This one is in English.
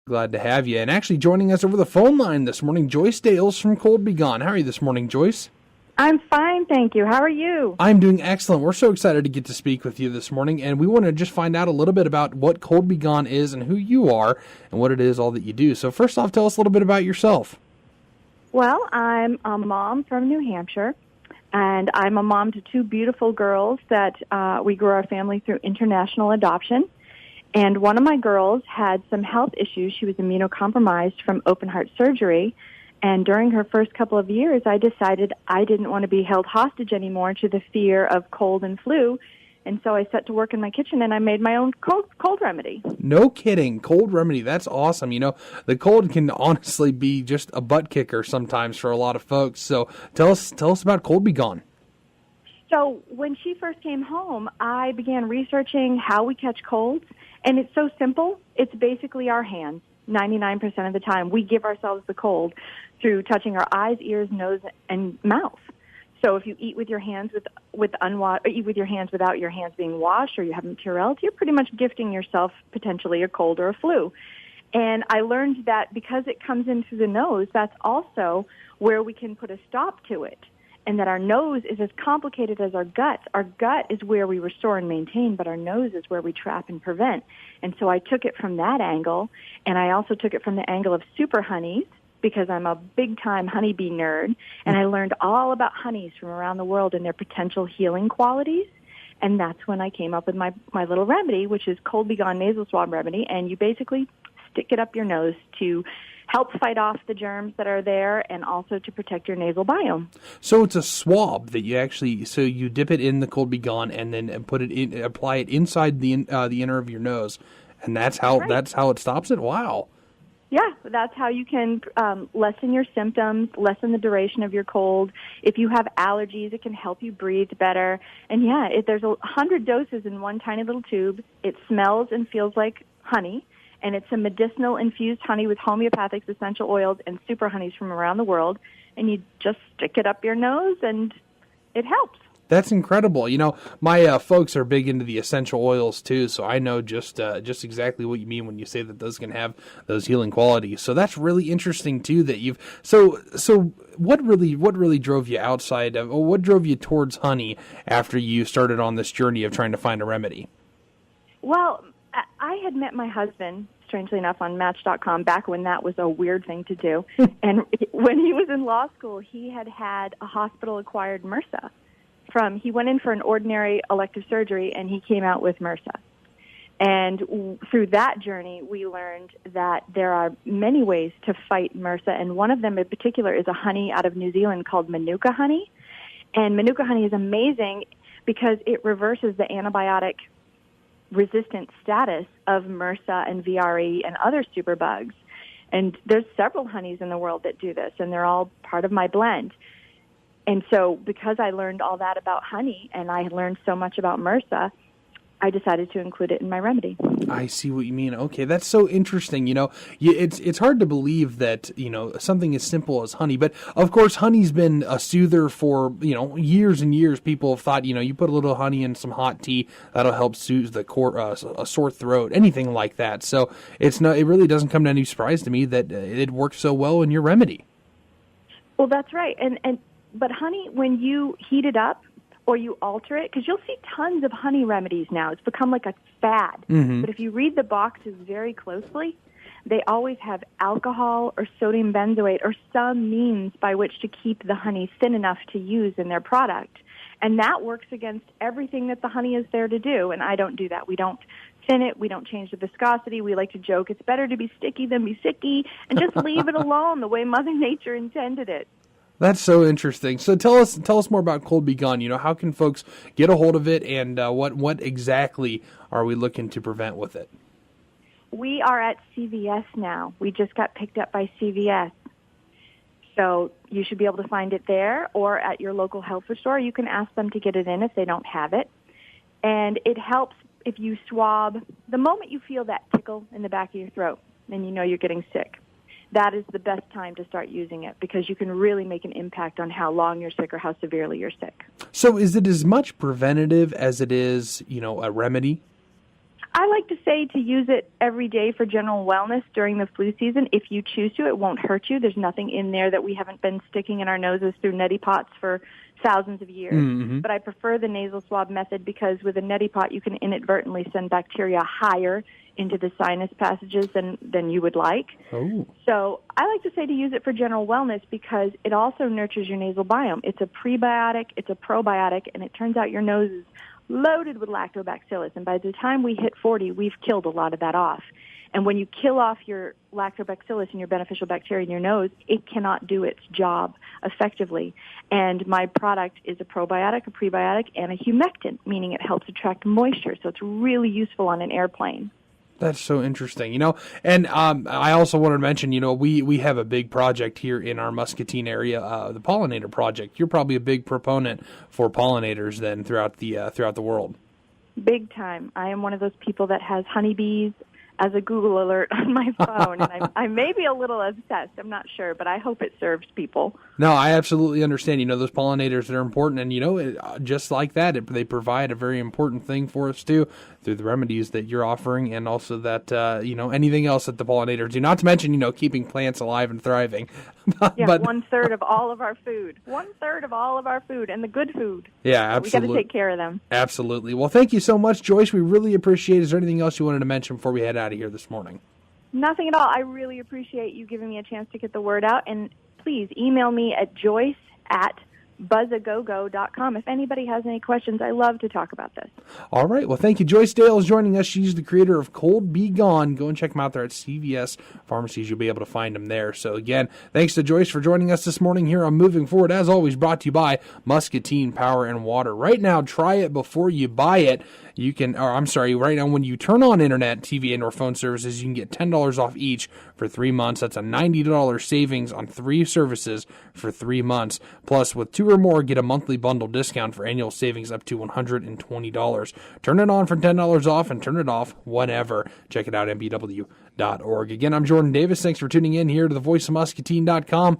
Glad to have you. And actually joining us over the phone line this morning, Joyce Dales from Cold Be Gone. How are you this morning, Joyce? I'm fine, thank you. How are you? I'm doing excellent. We're so excited to get to speak with you this morning, and we want to just find out a little bit about what Cold Be Gone is and who you are and what it is, all that you do. So first off, tell us a little bit about yourself. Well, I'm a mom from New Hampshire, and I'm a mom to two beautiful girls that we grew our family through international adoption. And one of my girls had some health issues. She was immunocompromised from open heart surgery. And during her first couple of years, I decided I didn't want to be held hostage anymore to the fear of cold and flu. And so I set to work in my kitchen and I made my own cold remedy. No kidding. Cold remedy. That's awesome. You know, the cold can honestly be just a butt kicker sometimes for a lot of folks. So tell us about Cold Be Gone. So when she first came home, I began researching how we catch colds. And it's so simple. It's basically our hands. 99% of the time, we give ourselves the cold through touching our eyes, ears, nose, and mouth. So if you eat with your hands or eat with your hands without your hands being washed, or you haven't Purelled, you're pretty much gifting yourself potentially a cold or a flu. And I learned that because it comes in through the nose, that's also where we can put a stop to it. And that our nose is as complicated as our gut. Our gut is where we restore and maintain, but our nose is where we trap and prevent. And so I took it from that angle, and I also took it from the angle of super honeys, because I'm a big-time honeybee nerd, and I learned all about honeys from around the world and their potential healing qualities. And that's when I came up with my little remedy, which is Cold Be Gone Nasal Swab Remedy, and you basically stick it up your nose to help fight off the germs that are there and also to protect your nasal biome. So it's a swab that you actually, so you dip it in the Cold Be Gone and then apply it inside the inner of your nose, and that's how it stops it? Wow. Yeah, that's how you can lessen your symptoms, lessen the duration of your cold. If you have allergies, it can help you breathe better. And yeah, there's 100 doses in one tiny little tube. It smells and feels like honey. And it's a medicinal infused honey with homeopathic essential oils and super honeys from around the world. And you just stick it up your nose and it helps. That's incredible. You know, my folks are big into the essential oils too, so I know just exactly what you mean when you say that those can have those healing qualities. So that's really interesting too that you've so what really drove you outside of, or what drove you towards honey after you started on this journey of trying to find a remedy? Well, I had met my husband, strangely enough, on Match.com back when that was a weird thing to do. And when he was in law school, he had a hospital-acquired MRSA. He went in for an ordinary elective surgery, and he came out with MRSA. And through that journey, we learned that there are many ways to fight MRSA, and one of them in particular is a honey out of New Zealand called Manuka honey. And Manuka honey is amazing because it reverses the antibiotic resistant status of MRSA and VRE and other superbugs. And there's several honeys in the world that do this, and they're all part of my blend. And so because I learned all that about honey and I learned so much about MRSA, I decided to include it in my remedy. I see what you mean. Okay, that's so interesting. You know, it's hard to believe that, you know, something as simple as honey. But, of course, honey's been a soother for, you know, years and years. People have thought, you know, you put a little honey in some hot tea, that'll help soothe a sore throat, anything like that. So it really doesn't come to any surprise to me that it works so well in your remedy. Well, that's right. But honey, when you heat it up, or you alter it, because you'll see tons of honey remedies now. It's become like a fad. Mm-hmm. But if you read the boxes very closely, they always have alcohol or sodium benzoate or some means by which to keep the honey thin enough to use in their product. And that works against everything that the honey is there to do, and I don't do that. We don't thin it. We don't change the viscosity. We like to joke it's better to be sticky than be sicky, and just leave it alone the way Mother Nature intended it. That's so interesting. So tell us more about Cold Be Gone. You know, how can folks get a hold of it, and what exactly are we looking to prevent with it? We are at CVS now. We just got picked up by CVS. So you should be able to find it there or at your local health food store. You can ask them to get it in if they don't have it. And it helps if you swab. The moment you feel that tickle in the back of your throat, then you know you're getting sick. That is the best time to start using it because you can really make an impact on how long you're sick or how severely you're sick. So is it as much preventative as it is, you know, a remedy? I like to say to use it every day for general wellness during the flu season. If you choose to, it won't hurt you. There's nothing in there that we haven't been sticking in our noses through neti pots for thousands of years. Mm-hmm. But I prefer the nasal swab method because with a neti pot, you can inadvertently send bacteria higher into the sinus passages than you would like. Oh. So I like to say to use it for general wellness because it also nurtures your nasal biome. It's a prebiotic, it's a probiotic, and it turns out your nose is loaded with lactobacillus. And by the time we hit 40, we've killed a lot of that off. And when you kill off your lactobacillus and your beneficial bacteria in your nose, it cannot do its job effectively. And my product is a probiotic, a prebiotic, and a humectant, meaning it helps attract moisture. So it's really useful on an airplane. That's so interesting, and I also wanted to mention, we have a big project here in our Muscatine area, the pollinator project. You're probably a big proponent for pollinators then throughout the world. Big time. I am one of those people that has honeybees as a Google alert on my phone, and I may be a little obsessed. I'm not sure, but I hope it serves people. No, I absolutely understand. Those pollinators are important, and, just like that, they provide a very important thing for us, too, through the remedies that you're offering, and also that, anything else that the pollinators do. Not to mention, keeping plants alive and thriving. Yeah, but 1/3 of all of our food. 1/3 of all of our food, and the good food. Yeah, absolutely. We got to take care of them. Absolutely. Well, thank you so much, Joyce. We really appreciate it. Is there anything else you wanted to mention before we head out of here this morning? Nothing at all. I really appreciate you giving me a chance to get the word out, and please email me at joyce@buzzagogo.com. If anybody has any questions, I love to talk about this. All right. Well, thank you. Joyce Dale is joining us. She's the creator of Cold Be Gone. Go and check them out there at CVS Pharmacies. You'll be able to find them there. So, again, thanks to Joyce for joining us this morning here on Moving Forward. As always, brought to you by Muscatine Power and Water. Right now, try it before you buy it. Right now, when you turn on internet, TV, and or phone services, you can get $10 off each for 3 months. That's a $90 savings on 3 services for 3 months. Plus, with 2 or more, get a monthly bundle discount for annual savings up to $120. Turn it on for $10 off and turn it off whenever. Check it out, mbw.org. Again, I'm Jordan Davis. Thanks for tuning in here to thevoiceofmuscatine.com.